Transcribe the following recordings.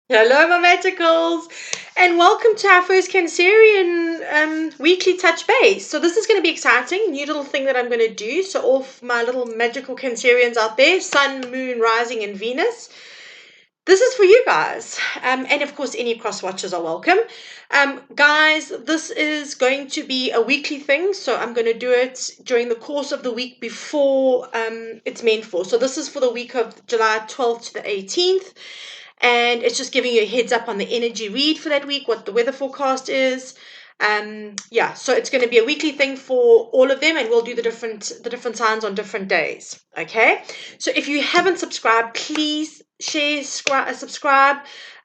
Hello, my magicals, and welcome to our first Cancerian weekly touch base. So this is going to be exciting, new little thing that I'm going to do. So all of my little magical Cancerians out there, Sun, Moon, Rising, and Venus, this is for you guys. And of course, any cross watchers are welcome. Guys, this is going to be a weekly thing, so I'm going to do it during the course of the week before it's meant for. So this is for the week of July 12th to the 18th. And it's just giving you a heads up on the energy read for that week, what the weather forecast is. Yeah, so it's going to be a weekly thing for all of them, and we'll do the different signs on different days. Okay, so if you haven't subscribed, please share, subscribe.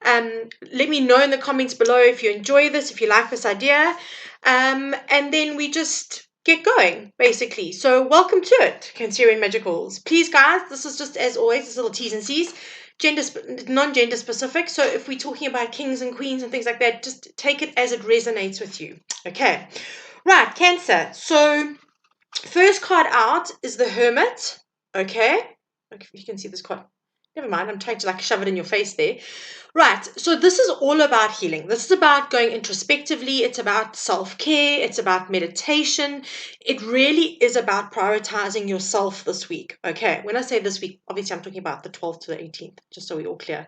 Let me know in the comments below if you enjoy this, if you like this idea, and then we just get going basically. So welcome to it, Cancerian Magicals. Please, guys, this is just as always, this little T's and C's. Non-gender specific, so if we're talking about kings and queens and things like that, just take it as it resonates with you. Okay, right, Cancer. So first card out is the Hermit. Okay, you can see this card. Never mind, I'm trying to like shove it in your face there. Right, so this is all about healing. This is about going introspectively. It's about self-care. It's about meditation. It really is about prioritizing yourself this week. Okay, when I say this week, obviously I'm talking about the 12th to the 18th, just so we're all clear.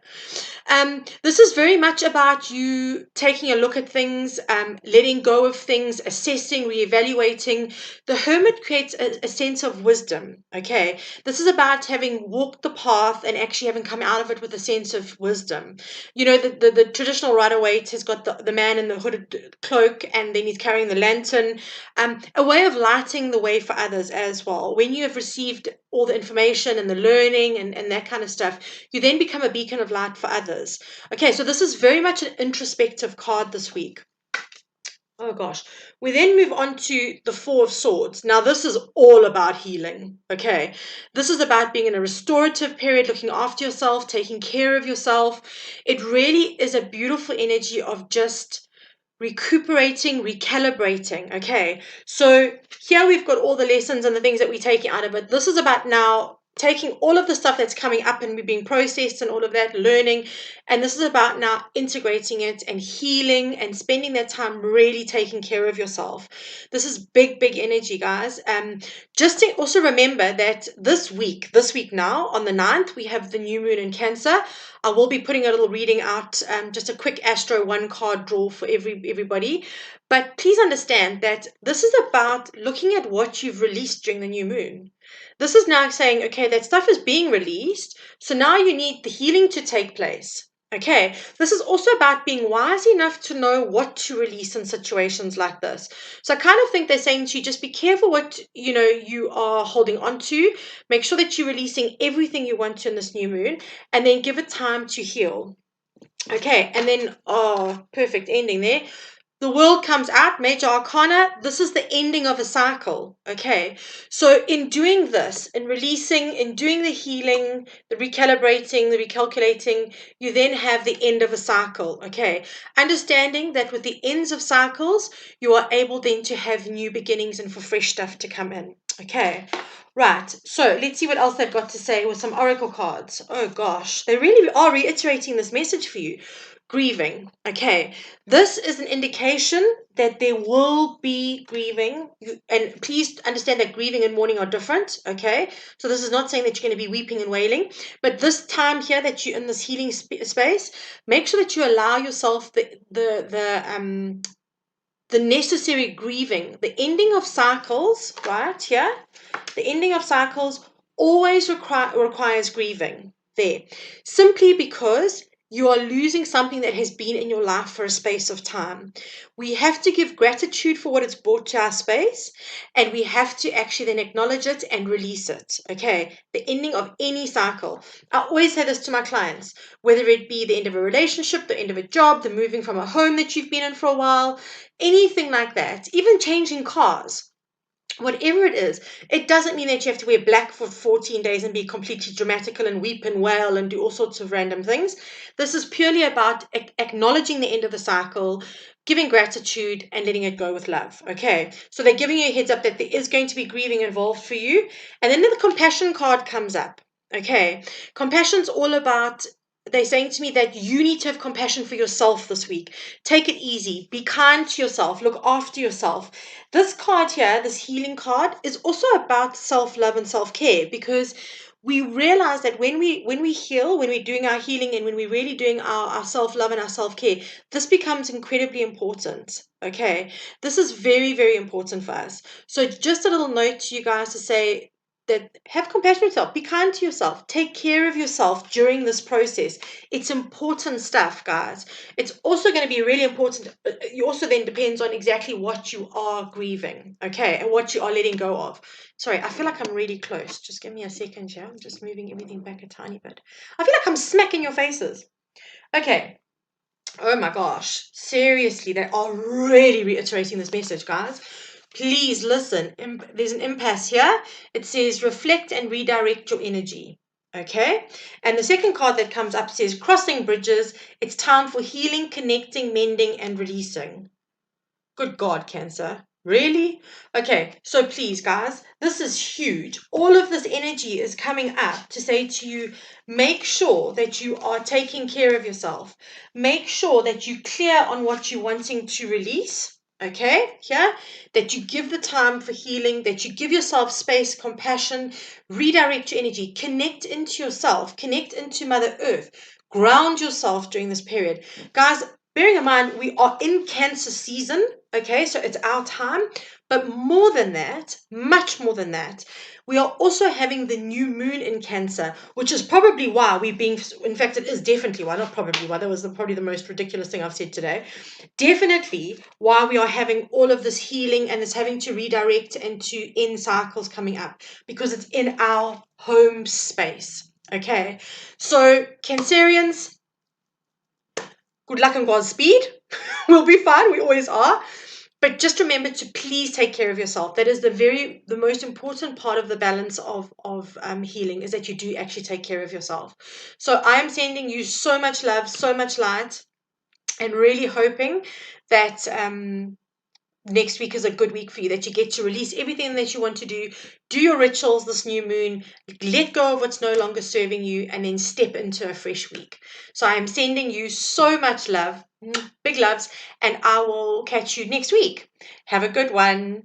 This is very much about you taking a look at things, letting go of things, assessing, reevaluating. The Hermit creates a sense of wisdom. Okay, this is about having walked the path and actually having come out of it with a sense of wisdom. You know, the traditional Rider-Waite has got the man in the hooded cloak, and then he's carrying the lantern, a way of lighting the way for others as well. When you have received all the information and the learning and that kind of stuff, you then become a beacon of light for others. Okay, so this is very much an introspective card this week. Oh gosh. We then move on to the Four of Swords. Now, this is all about healing. Okay. This is about being in a restorative period, looking after yourself, taking care of yourself. It really is a beautiful energy of just recuperating, recalibrating. Okay. So here we've got all the lessons and the things that we're taking out of it. This is about now taking all of the stuff that's coming up and being processed and all of that, learning, and this is about now integrating it and healing and spending that time really taking care of yourself. This is big energy, guys. Just to also remember that this week now on the 9th, we have the new moon in Cancer. I will be putting a little reading out, just a quick Astro 1 card draw for everybody. But please understand that this is about looking at what you've released during the new moon. This is now saying, okay, that stuff is being released, so now you need the healing to take place. Okay, this is also about being wise enough to know what to release in situations like this. So I kind of think they're saying to you, just be careful what you are holding on to. Make sure that you're releasing everything you want to in this new moon, and then give it time to heal. Okay, and then, oh, perfect ending there. The World comes out, Major Arcana. This is the ending of a cycle. Okay, so in doing this, in releasing, in doing the healing, the recalibrating, the recalculating, you then have the end of a cycle. Okay, understanding that with the ends of cycles, you are able then to have new beginnings and for fresh stuff to come in. Okay, right, so let's see what else they've got to say with some oracle cards. Oh gosh, they really are reiterating this message for you. Grieving. Okay, this is an indication that there will be grieving, and please understand that grieving and mourning are different. Okay, so this is not saying that you're going to be weeping and wailing, but this time here that you're in this healing space, make sure that you allow yourself the necessary grieving. The ending of cycles, right here, the ending of cycles always requires grieving there, simply because you are losing something that has been in your life for a space of time. We have to give gratitude for what it's brought to our space, and we have to actually then acknowledge it and release it. Okay, the ending of any cycle. I always say this to my clients, whether it be the end of a relationship, the end of a job, the moving from a home that you've been in for a while, anything like that, even changing cars. Whatever it is, it doesn't mean that you have to wear black for 14 days and be completely dramatical and weep and wail and do all sorts of random things. This is purely about acknowledging the end of the cycle, giving gratitude, and letting it go with love. Okay, so they're giving you a heads up that there is going to be grieving involved for you. And then the compassion card comes up. Okay, compassion's all about they're saying to me that you need to have compassion for yourself this week. Take it easy. Be kind to yourself. Look after yourself. This card here, this healing card, is also about self-love and self-care, because we realize that when we heal, when we're doing our healing, and when we're really doing our self-love and our self-care, this becomes incredibly important. Okay, this is very, very important for us. So just a little note to you guys to say that have compassion with yourself, be kind to yourself, take care of yourself during this process. It's important stuff, guys. It's also going to be really important. You also then depends on exactly what you are grieving, okay, and what you are letting go of. Sorry, I feel like I'm really close. Just give me a second here. I'm just moving everything back a tiny bit. I feel like I'm smacking your faces. Okay. Oh my gosh. Seriously, they are really reiterating this message, guys. Please listen. There's an impasse here. It says reflect and redirect your energy. Okay. And the second card that comes up says crossing bridges. It's time for healing, connecting, mending, and releasing. Good God, Cancer. Really? Okay, so please, guys, this is huge. All of this energy is coming up to say to you, make sure that you are taking care of yourself. Make sure that you're clear on what you're wanting to release. Okay, here, that you give the time for healing, that you give yourself space, compassion, redirect your energy, connect into yourself, connect into Mother Earth, ground yourself during this period. Guys, bearing in mind, we are in Cancer season, okay, so it's our time. But more than that, much more than that, we are also having the new moon in Cancer, which is probably why we're being, in fact, it is definitely why, not probably why, that was probably the most ridiculous thing I've said today. Definitely why we are having all of this healing and it's having to redirect and to end cycles coming up, because it's in our home space, okay? So, Cancerians, good luck and Godspeed. We'll be fine. We always are. But just remember to please take care of yourself. That is the most important part of the balance of healing, is that you do actually take care of yourself. So I am sending you so much love, so much light, and really hoping that next week is a good week for you, that you get to release everything that you want to do your rituals this new moon, let go of what's no longer serving you, and then step into a fresh week. So I am sending you so much love, big loves, and I will catch you next week. Have a good one.